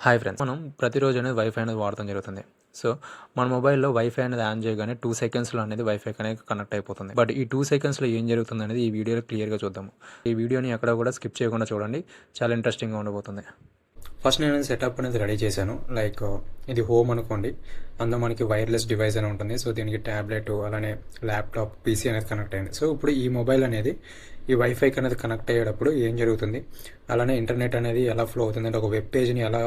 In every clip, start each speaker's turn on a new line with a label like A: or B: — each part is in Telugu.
A: హాయ్ ఫ్రెండ్స్, మనం ప్రతిరోజు అనేది వైఫై అనేది వాడటం జరుగుతుంది. సో మన మొబైల్లో వైఫై అనేది ఆన్ చేయగానే 2 సెకండ్స్లో అనేది వైఫై అనేది కనెక్ట్ అయిపోతుంది. బట్ ఈ 2 సెకండ్స్లో ఏం జరుగుతుంది అనేది ఈ వీడియోలో క్లియర్గా చూద్దాము. ఈ వీడియోని ఎక్కడ కూడా స్కిప్ చేయకుండా చూడండి, చాలా ఇంట్రెస్టింగ్గా ఉండబోతుంది.
B: ఫస్ట్ నేను సెటప్ అనేది రెడీ చేశాను. లైక్ ఇది హోమ్ అనుకోండి, అందులో మనకి వైర్లెస్ డివైస్ అని ఉంటుంది. సో దీనికి ట్యాబ్లెట్ అలానే ల్యాప్టాప్ పీసీ అనేది కనెక్ట్ అయింది. సో ఇప్పుడు ఈ మొబైల్ అనేది ఈ వైఫైకి అనేది కనెక్ట్ అయ్యేటప్పుడు ఏం జరుగుతుంది, అలానే ఇంటర్నెట్ అనేది ఎలా ఫ్లో అవుతుంది, అంటే ఒక వెబ్ పేజ్ని ఎలా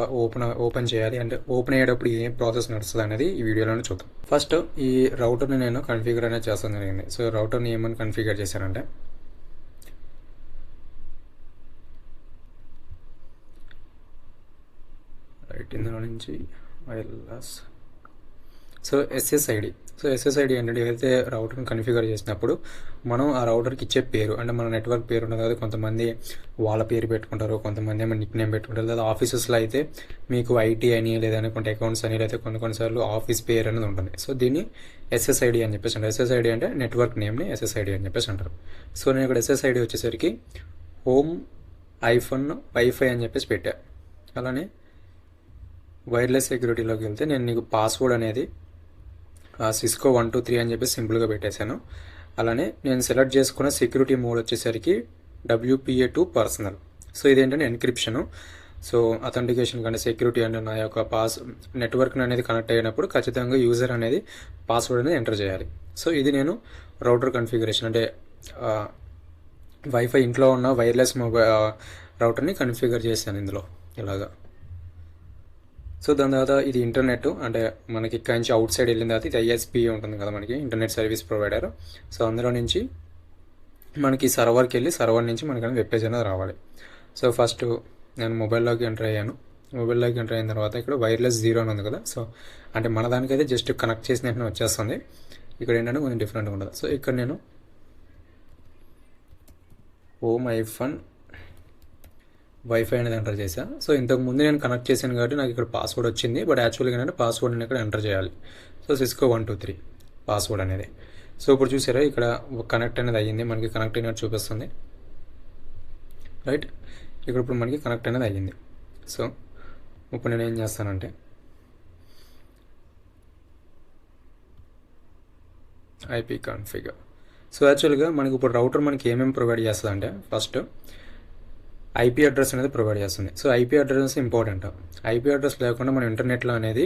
B: ఓపెన్ చేయాలి, అంటే ఓపెన్ అయ్యేటప్పుడు ఏం ప్రాసెస్ నడుస్తుంది అనేది ఈ వీడియోలోనే చూద్దాం. ఫస్ట్ ఈ రౌటర్ని నేను కన్ఫిగర్ అనేది చేస్తాను జరిగింది. సో రౌటర్ని ఏమని కన్ఫిగర్ చేశానంటే, రైట్ ఇందులో నుంచి wireless so SSID. So SSID ఏంటంటే, ఏదైతే రౌటర్ని కన్ఫిగర్ చేసినప్పుడు మనం ఆ రౌటర్కి ఇచ్చే పేరు, అంటే మన నెట్వర్క్ పేరు ఉంటుంది కదా, కొంతమంది వాళ్ళ పేరు పెట్టుకుంటారు, కొంతమంది ఏమో నిక్ నేమ్ పెట్టుకుంటారు. లేదా ఆఫీసెస్లో అయితే మీకు ఐటీ అని, లేదా కొన్ని అకౌంట్స్ అని, లేదా కొన్నిసార్లు ఆఫీస్ పేరు అనేది ఉంటుంది. సో దీన్ని ఎస్ఎస్ఐడి అని చెప్పేసి అంటారు. ఎస్ఎస్ఐడి అంటే నెట్వర్క్ నేమ్ని ఎస్ఎస్ఐడి అని చెప్పేసి అంటారు. సో నేను ఇక్కడ ఎస్ఎస్ఐడి వచ్చేసరికి హోమ్ వైఫై అని చెప్పేసి పెట్టా. అలానే వైర్లెస్ సెక్యూరిటీలోకి వెళ్తే నేను నీకు పాస్వర్డ్ అనేది సిస్కో 123 అని చెప్పి సింపుల్గా పెట్టేశాను. అలానే నేను సెలెక్ట్ చేసుకున్న సెక్యూరిటీ మోడ్ వచ్చేసరికి WPA2 పర్సనల్. సో ఇదేంటంటే ఎన్క్రిప్షను. సో అథెంటికేషన్ కానీ సెక్యూరిటీ అంటే నా యొక్క నెట్వర్క్ అనేది కనెక్ట్ అయినప్పుడు ఖచ్చితంగా యూజర్ అనేది పాస్వర్డ్ అనేది ఎంటర్ చేయాలి. సో ఇది నేను రౌటర్ కన్ఫిగరేషన్, అంటే వైఫై ఇంట్లో ఉన్న వైర్లెస్ రౌటర్ని కన్ఫిగర్ చేశాను ఇందులో ఇలాగా. సో దాని తర్వాత ఇది ఇంటర్నెట్, అంటే మనకి ఇక్కడ నుంచి అవుట్ సైడ్ వెళ్ళిన తర్వాత ఇది ISP ఉంటుంది కదా మనకి, ఇంటర్నెట్ సర్వీస్ ప్రొవైడర్. సో అందులో నుంచి మనకి సర్వర్కి వెళ్ళి సర్వర్ నుంచి మనకి వెబ్ పేజ్ అనేది రావాలి. సో ఫస్ట్ నేను మొబైల్లోకి ఎంటర్ అయ్యాను. మొబైల్లోకి ఎంటర్ అయిన తర్వాత ఇక్కడ వైర్లెస్ 0 అని ఉంది కదా. సో అంటే మన దానికైతే జస్ట్ కనెక్ట్ చేసిన వెంటనే వచ్చేస్తుంది. ఇక్కడ ఏంటంటే కొంచెం డిఫరెంట్గా ఉండదు. సో ఇక్కడ నేను హోమ్ వైఫై అనేది ఎంటర్ చేశాను. సో ఇంతకు ముందు నేను కనెక్ట్ చేశాను కాబట్టి నాకు ఇక్కడ పాస్వర్డ్ వచ్చింది. బట్ యాక్చువల్గా ఏంటంటే పాస్వర్డ్ నేను ఇక్కడ ఎంటర్ చేయాలి. సో సిస్కో 123 పాస్వర్డ్ అనేది. సో ఇప్పుడు చూసారా, ఇక్కడ కనెక్ట్ అనేది అయ్యింది, మనకి కనెక్ట్ అయినట్టు చూపిస్తుంది. రైట్, ఇప్పుడు మనకి కనెక్ట్ అనేది అయ్యింది. సో ఇప్పుడు నేను ఏం చేస్తానంటే IP కాన్ఫిగర్. సో యాక్చువల్గా మనకి ఇప్పుడు రౌటర్ మనకి ఏమేమి ప్రొవైడ్ చేస్తుంది అంటే, ఫస్ట్ IP అడ్రస్ అనేది ప్రొవైడ్ చేస్తుంది. So IP address important. IP address లేకుండా మనం ఇంటర్నెట్లో అనేది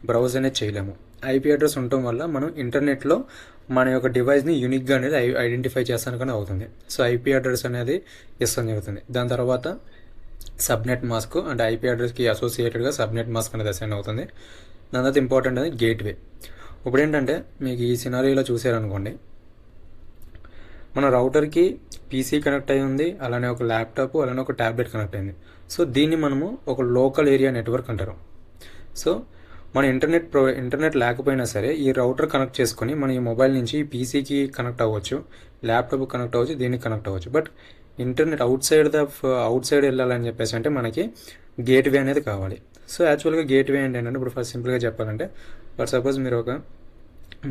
B: బ్రౌజ్ అనేది చేయలేము. IP అడ్రస్ ఉండటం వల్ల మనం ఇంటర్నెట్లో మన యొక్క డివైస్ని యూనిక్గా అనేది ఐడెంటిఫై చేస్తానికి అవుతుంది. సో IP అడ్రస్ అనేది ఇస్తాం జరుగుతుంది. దాని తర్వాత సబ్నెట్ మాస్క్, అంటే IP అడ్రస్కి అసోసియేటెడ్గా సబ్నెట్ మాస్క్ అనేది అసైన్ అవుతుంది. దాని తర్వాత ఇంపార్టెంట్ అనేది గేట్వే. ఇప్పుడు ఏంటంటే మీకు ఈ సినారియోలో చూసారనుకోండి, మన రౌటర్కి PC కనెక్ట్ అయి ఉంది, అలానే ఒక ల్యాప్టాప్, అలానే ఒక ట్యాబ్లెట్ కనెక్ట్ అయింది. సో దీన్ని మనము ఒక లోకల్ ఏరియా నెట్వర్క్ అంటారు. సో మన ఇంటర్నెట్ లేకపోయినా సరే ఈ రౌటర్ కనెక్ట్ చేసుకొని మన ఈ మొబైల్ నుంచి PCకి కనెక్ట్ అవ్వచ్చు, ల్యాప్టాప్ కనెక్ట్ అవ్వచ్చు, దీనికి కనెక్ట్ అవ్వచ్చు. బట్ ఇంటర్నెట్ అవుట్ సైడ్ వెళ్ళాలని చెప్పేసి అంటే మనకి గేట్వే అనేది కావాలి. సో యాక్చువల్గా గేట్వే ఏంటంటే, ఇప్పుడు ఫస్ట్ సింపుల్గా చెప్పాలంటే, ఫర్ సపోజ్ మీరు ఒక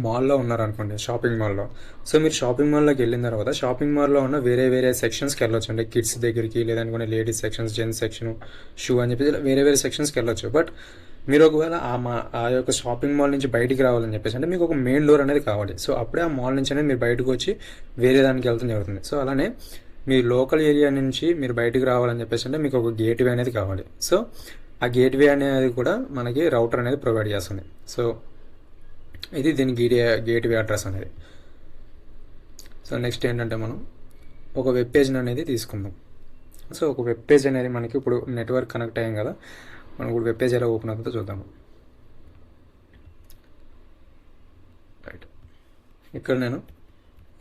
B: మాల్లో ఉన్నారనుకోండి, షాపింగ్ మాల్లో. సో మీరు షాపింగ్ మాల్లోకి వెళ్ళిన తర్వాత షాపింగ్ మాల్లో ఉన్న వేరే సెక్షన్స్కి వెళ్ళొచ్చు, అంటే కిడ్స్ దగ్గరికి, లేదనుకునే ladies sections, gents section, shoe అని చెప్పి వేరే సెక్షన్స్కి వెళ్ళొచ్చు. బట్ మీరు ఒకవేళ ఆ యొక్క షాపింగ్ మాల్ నుంచి బయటికి రావాలని చెప్పేసి అంటే మీకు ఒక మెయిన్ డోర్ అనేది కావాలి. సో అప్పుడే ఆ మాల్ నుంచి అనేది మీరు బయటకు వచ్చి వేరే దానికి వెళ్తాం జరుగుతుంది. సో అలానే మీ లోకల్ ఏరియా నుంచి మీరు బయటికి రావాలని చెప్పేసి అంటే మీకు ఒక గేట్వే అనేది కావాలి. సో ఆ గేట్వే అనేది కూడా మనకి రౌటర్ అనేది ప్రొవైడ్ చేస్తుంది. సో ఇది దీని గేట్వే అడ్రస్ అనేది. సో నెక్స్ట్ ఏంటంటే మనం ఒక వెబ్ పేజ్ అనేది తీసుకుందాం. సో ఒక వెబ్ పేజ్ అనేది మనకి ఇప్పుడు నెట్వర్క్ కనెక్ట్ అయ్యాం కదా, మనం ఇప్పుడు వెబ్ పేజ్ ఎలా ఓపెన్ అవుతుందో చూద్దాము. రైట్, ఇక్కడ నేను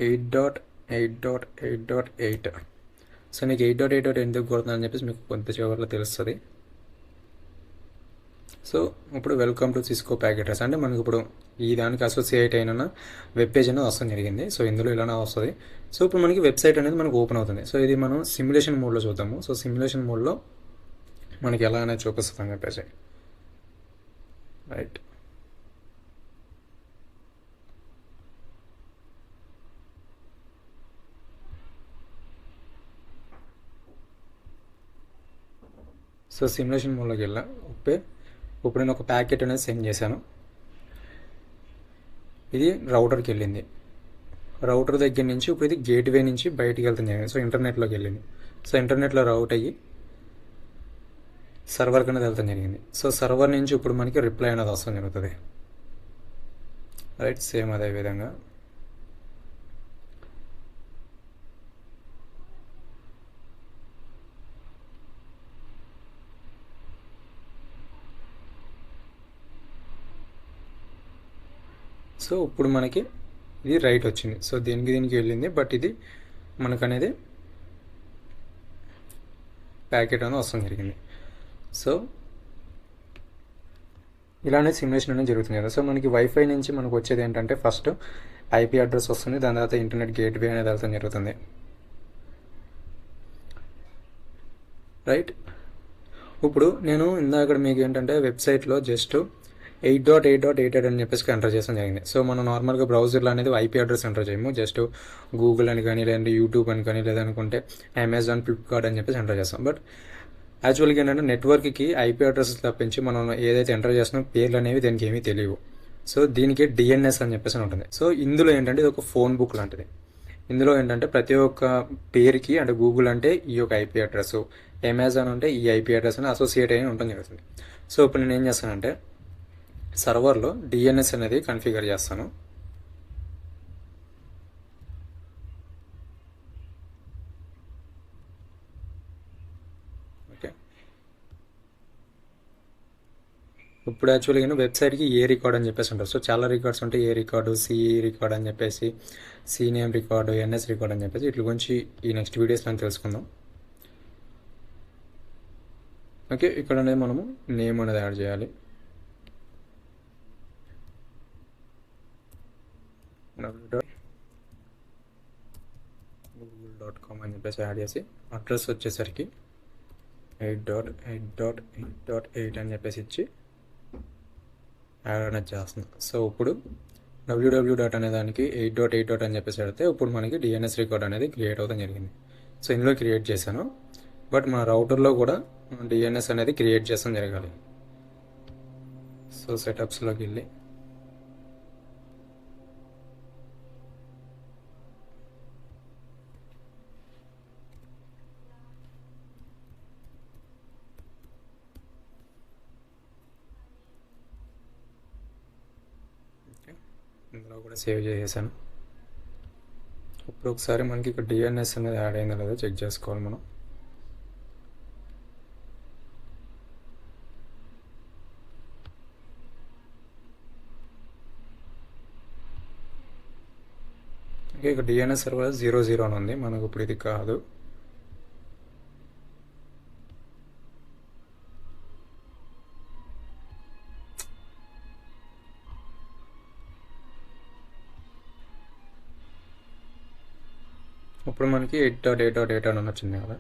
B: 8.8.8.8. సో నీకు 8.8 ఎందుకు కొడుతుందని చెప్పేసి మీకు కొంత చివరిలో తెలుస్తుంది. సో ఇప్పుడు welcome to Cisco pack address, అంటే మనకి ఇప్పుడు ఈ దానికి అసోసియేట్ అయిన వెబ్ పేజ్ అనేది వస్తుంది జరిగింది. సో ఇందులో ఇలానే వస్తుంది. సో ఇప్పుడు మనకి వెబ్సైట్ అనేది మనకు ఓపెన్ అవుతుంది. సో ఇది మనం సిమ్యులేషన్ మోడ్లో చూద్దాము. సో సిమ్యులేషన్ మోడ్లో మనకి ఎలా అనేది చూపిస్తుంది చెప్పేసి. రైట్, సో సిమ్యులేషన్ మోడ్లోకి వెళ్ళా. లోపే ఇప్పుడు నేను ఒక ప్యాకెట్ అనేది సెండ్ చేశాను. ఇది రౌటర్కి వెళ్ళింది. రౌటర్ దగ్గర నుంచి ఇప్పుడు ఇది గేట్వే నుంచి బయటికి వెళ్తుంది జరిగింది. సో ఇంటర్నెట్లోకి వెళ్ళింది. సో ఇంటర్నెట్లో రౌట్ అయ్యి సర్వర్కి అనేది వెళ్తాం జరిగింది. సో సర్వర్ నుంచి ఇప్పుడు మనకి రిప్లై అనేది అవసరం జరుగుతుంది. రైట్, సేమ్ అదే విధంగా సో ఇప్పుడు మనకి ఇది రైట్ వచ్చింది. సో దీనికి వెళ్ళింది, బట్ ఇది మనకనేది ప్యాకెట్ అనేది వస్తుంది జరిగింది. సో ఇలానే సిమ్యులేషన్ అనేది జరుగుతుంది కదా. సో మనకి వైఫై నుంచి మనకు వచ్చేది ఏంటంటే ఫస్ట్ ఐపీ అడ్రస్ వస్తుంది, దాని తర్వాత ఇంటర్నెట్ గేట్వే అనేది వెళ్తాం జరుగుతుంది. రైట్, ఇప్పుడు నేను ఇందాక మీకు ఏంటంటే వెబ్సైట్లో జస్ట్ 8.8.88 అని చెప్పేసి ఎంటర్ చేసాం జరిగింది. సో మనం నార్మల్గా బ్రౌజర్లో అనేది ఐపీ అడ్రస్ ఎంటర్ చేయము, జస్ట్ గూగుల్ అని కానీ లేదంటే యూట్యూబ్ అని కానీ లేదనుకుంటే అమెజాన్, ఫ్లిప్కార్ట్ అని చెప్పేసి ఎంటర్ చేస్తాం. బట్ యాక్చువల్గా ఏంటంటే నెట్వర్క్కి ఐపీ అడ్రస్ తప్పించి మనం ఏదైతే ఎంటర్ చేస్తున్నాం పేర్లు అనేవి దీనికి ఏమీ తెలియవు. సో దీనికి డిఎన్ఎస్ అని చెప్పేసి ఉంటుంది. సో ఇందులో ఏంటంటే ఇది ఒక ఫోన్ బుక్ లాంటిది. ఇందులో ఏంటంటే ప్రతి ఒక్క పేరుకి అంటే గూగుల్ అంటే ఈ యొక్క ఐపీ అడ్రస్, అమెజాన్ అంటే ఈ ఐపీ అడ్రస్ అని అసోసియేట్ అయ్యి ఉంటుంది జరుగుతుంది. సో ఇప్పుడు నేను ఏం చేస్తానంటే సర్వర్లో డిఎన్ఎస్ అనేది కన్ఫిగర్ చేస్తాను. ఓకే, ఇప్పుడు యాక్చువల్గా వెబ్సైట్కి ఏ రికార్డ్ అని చెప్పేసి ఉంటుంది. సో చాలా రికార్డ్స్ ఉంటాయి. ఏ రికార్డు, సి రికార్డ్ అని చెప్పేసి, C name record, NS record అని చెప్పేసి వీటి గురించి ఈ నెక్స్ట్ వీడియోస్లో తెలుసుకుందాం. ఓకే, ఇక్కడ అనేది మనము నేమ్ అనేది యాడ్ చేయాలి. google.com అని చెప్పేసి యాడ్ చేసి అడ్రస్ వచ్చేసరికి 8.8.8.8 అని చెప్పేసి ఇచ్చి యాడ్ అనేది చేస్తుంది. సో ఇప్పుడు www అనే దానికి 8.8 అని చెప్పేసి పెడితే ఇప్పుడు మనకి డిఎన్ఎస్ రికార్డ్ అనేది క్రియేట్ అవుతాం జరిగింది. సో ఇందులో క్రియేట్ చేశాను, బట్ మన రౌటర్లో కూడా డిఎన్ఎస్ అనేది క్రియేట్ చేస్తాం జరగాలి. సో సెటప్స్లోకి వెళ్ళి ఇందులో కూడా సేవ్ చేసేసాను. ఇప్పుడు ఒకసారి మనకి ఇక్కడ డిఎన్ఎస్ అనేది యాడ్ అయిందో లేదో చెక్ చేసుకోవాలి మనం. ఓకే, ఇక్కడ డిఎన్ఎస్ సర్వర్ 00 అని ఉంది, మనకు ఇప్పుడు ఇది కాదు. ఇప్పుడు మనకి 8.8.8 అని వచ్చింది కదా.